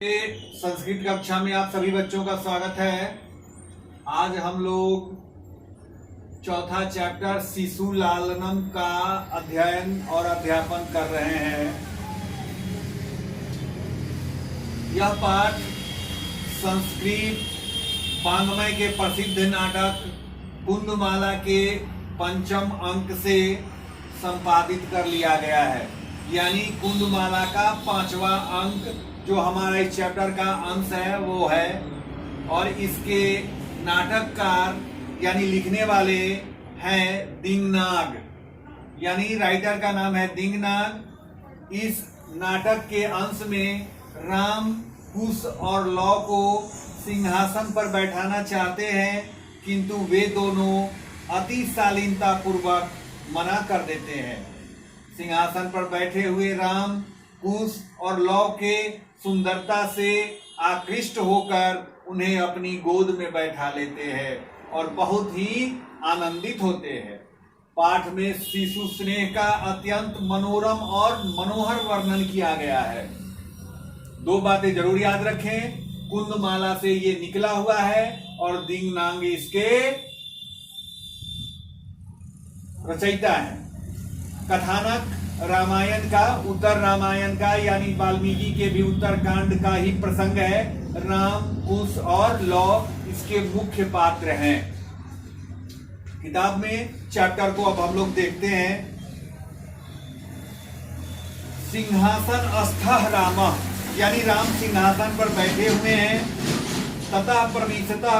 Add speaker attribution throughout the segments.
Speaker 1: संस्कृत कक्षा में आप सभी बच्चों का स्वागत है। आज हम लोग चौथा चैप्टर शिशु लालनम का अध्ययन और अध्यापन कर रहे हैं। यह पाठ संस्कृत वाङ्मय के प्रसिद्ध नाटक कुंदमाला के पंचम अंक से संपादित कर लिया गया है, यानी कुंदमाला का पांचवा अंक जो हमारा इस चैप्टर का अंश है वो है। और इसके नाटककार यानी लिखने वाले हैं दिंगनाग, यानी राइटर का नाम है दिंगनाग। इस नाटक के अंश में राम कुश और लौ को सिंहासन पर बैठाना चाहते हैं, किंतु वे दोनों अति शालीनता पूर्वक मना कर देते हैं। सिंहासन पर बैठे हुए राम कुश और लौ के सुंदरता से आकृष्ट होकर उन्हें अपनी गोद में बैठा लेते हैं और बहुत ही आनंदित होते हैं। पाठ में शिशु स्नेह का अत्यंत मनोरम और मनोहर वर्णन किया गया है। दो बातें जरूर याद रखें, कुंदमाला से ये निकला हुआ है और दिंगनाग इसके रचयिता हैं। कथानक रामायण का, उत्तर रामायण का यानी वाल्मीकि के भी उत्तरकांड का ही प्रसंग है। राम कुश और लौ इसके मुख्य पात्र हैं। किताब में चैप्टर को अब हम लोग देखते हैं। सिंहासन अस्थः रामः, यानी राम सिंहासन पर बैठे हुए हैं। तथा प्रविशतः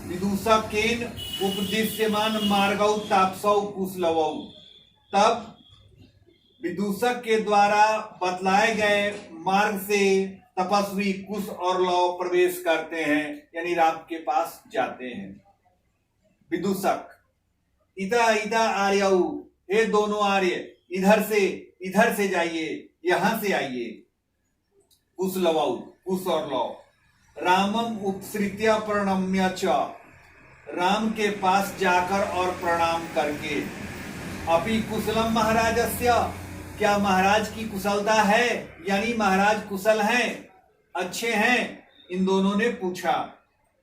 Speaker 1: विदूषकेन उपदिश्यमान मार्गौ तापसौ कुशलवौ, तब विदूषक के द्वारा बतलाए गए मार्ग से तपस्वी कुश और लौ प्रवेश करते हैं, यानी राम के पास जाते हैं। विदूषक इता इता आर्यौ, हे दोनों आर्य इधर से जाइए, यहां से आइए। कुशलवौ, कुश और लौ। रामम उपसृत्य प्रणम्य च, राम के पास जाकर और प्रणाम करके। अपि कुशलम महाराजस्य, क्या महाराज की कुशलता है, यानी महाराज कुशल हैं, अच्छे हैं, इन दोनों ने पूछा।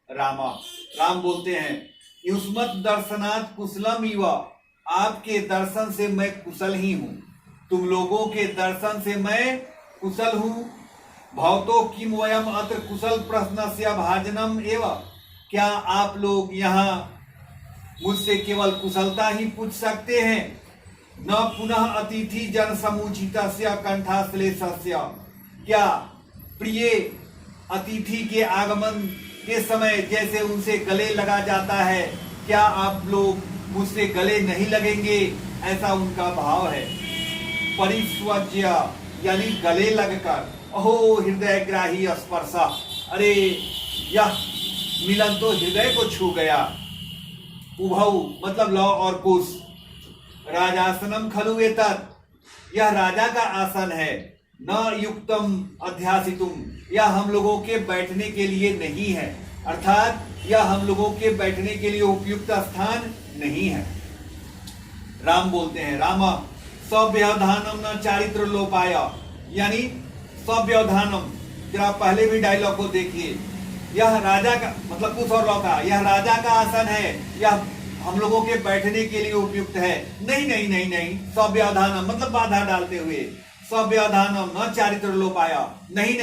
Speaker 1: राम बोलते हैं, युष्मत् दर्शनात् कुशलम इव, आपके दर्शन से मैं कुशल ही हूं, तुम लोगों के दर्शन से मैं कुशल हूं। भवतो किम वयम अत्र कुशल प्रश्नस्य भाजनम एव, क्या आप लोग यहाँ मुझसे केवल कुशलता ही पूछ सकते हैं, न पुनः अतिथि जन समुचितस्य कंठाश्लेषस्य, क्या प्रिय अतिथि के आगमन के समय जैसे उनसे गले लगा जाता है, क्या आप लोग मुझसे गले नहीं लगेंगे, ऐसा उनका भाव है। परिस्वज्य, यानी गले लगकर। अहो हृदय ग्राही स्पर्श, अरे यह मिलन तो हृदय को छू गया। उभौ मतलब लौ और कुश। राजासनम खलु एतत्, यह राजा का आसन है। न युक्तम अध्यासितुम, यह हम लोगों के बैठने के लिए नहीं है, अर्थात यह हम लोगों के बैठने के लिए उपयुक्त स्थान नहीं है। राम बोलते हैं, राम सव्यवधानम न चारित्र लोपाय, यानी सव्यवधानम, जरा पहले भी डायलॉग को देखिए। यह राजा का मतलब कुश और लौ का, यह राजा का आसन है, यह हम लोगों के बैठने के लिए उपयुक्त है। नहीं, सव्यवधानम मतलब बाधा डालते हुए, सव्यवधानम न चारित्र लोपाया, नहीं,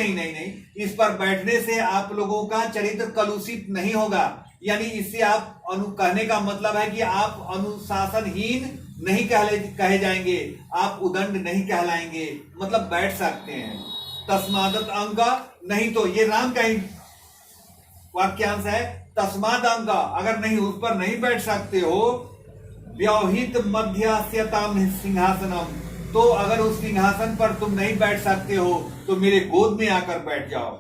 Speaker 1: इस पर बैठने से आप लोगों का चरित्र कलुषित नहीं होगा, यानी इससे आप कहने का मतलब है कि आप अनुशासनहीन नहीं कहे जाएंगे, आप उदंड नहीं कहलाएंगे, मतलब बैठ सकते हैं। तस्मादत अंग, नहीं तो ये राम का ही वाक्यांश है। तस्माद अंग, अगर नहीं उस पर नहीं बैठ सकते हो, व्यवहित मध्यस्यताम सिंहासनम, तो अगर उस सिंहासन पर तुम नहीं बैठ सकते हो तो मेरे गोद में आकर बैठ जाओ।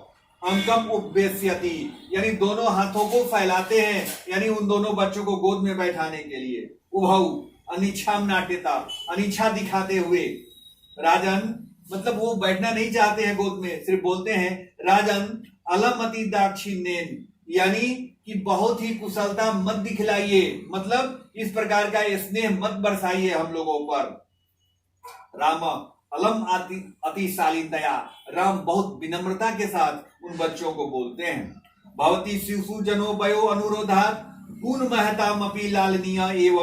Speaker 1: अंकम उपवेश्यति, यानी दोनों हाथों को फैलाते हैं, यानी उन दोनों बच्चों को गोद में बैठाने के लिए। उभौ अनिच्छाम नाट्यता, अनिच्छा दिखाते हुए। राजन मतलब वो बैठना नहीं चाहते हैं गोद में, सिर्फ बोलते हैं राजन अलमति दाक्षिण्येन, यानी कि बहुत ही कुशलता मत दिखलाइए, मतलब इस प्रकार का स्नेह मत बरसाइए हम लोगों पर। राम अलम अतिशालीनतया, राम बहुत विनम्रता के साथ उन बच्चों को बोलते हैं। भवती शिशु जनो वयो अनुरोधात् गुण महतामपि लालनीय एव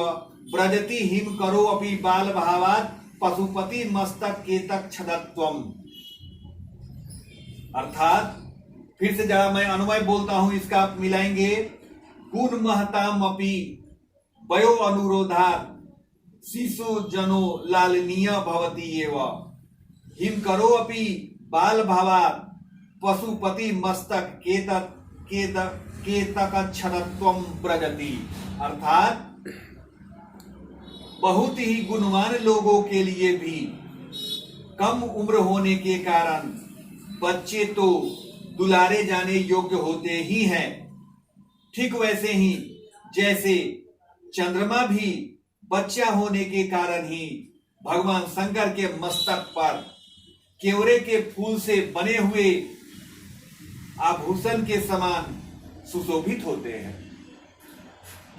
Speaker 1: ब्रजति हिम करो अपि बाल भावात् पशुपति मस्तक केतक छदत्वम। अर्थात फिर से जरा मैं अनुमय बोलता हूं, इसका आप मिलाएंगे। गुण महताम अपि वयो अनुरोधात् शिशु जनो लालनीय भवति एव हिम करो अपि बाल भावात् पशुपति मस्तक केतक छदत्वम ब्रजति। अर्थात बहुत ही गुणवान लोगों के लिए भी कम उम्र होने के कारण बच्चे तो दुलारे जाने योग्य होते ही हैं। ठीक वैसे ही जैसे चंद्रमा भी बच्चा होने के कारण ही भगवान शंकर के मस्तक पर केवड़े के फूल से बने हुए आभूषण के समान सुशोभित होते हैं।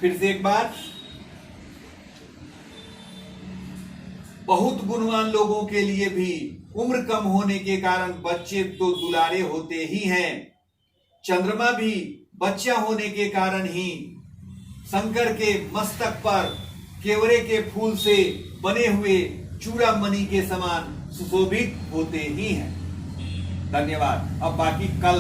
Speaker 1: फिर से एक बार, बहुत गुणवान लोगों के लिए भी उम्र कम होने के कारण बच्चे तो दुलारे होते ही हैं। चंद्रमा भी बच्चा होने के कारण ही शंकर के मस्तक पर केवड़े के फूल से बने हुए चूड़ामणि के समान सुशोभित होते ही हैं। धन्यवाद। अब बाकी कल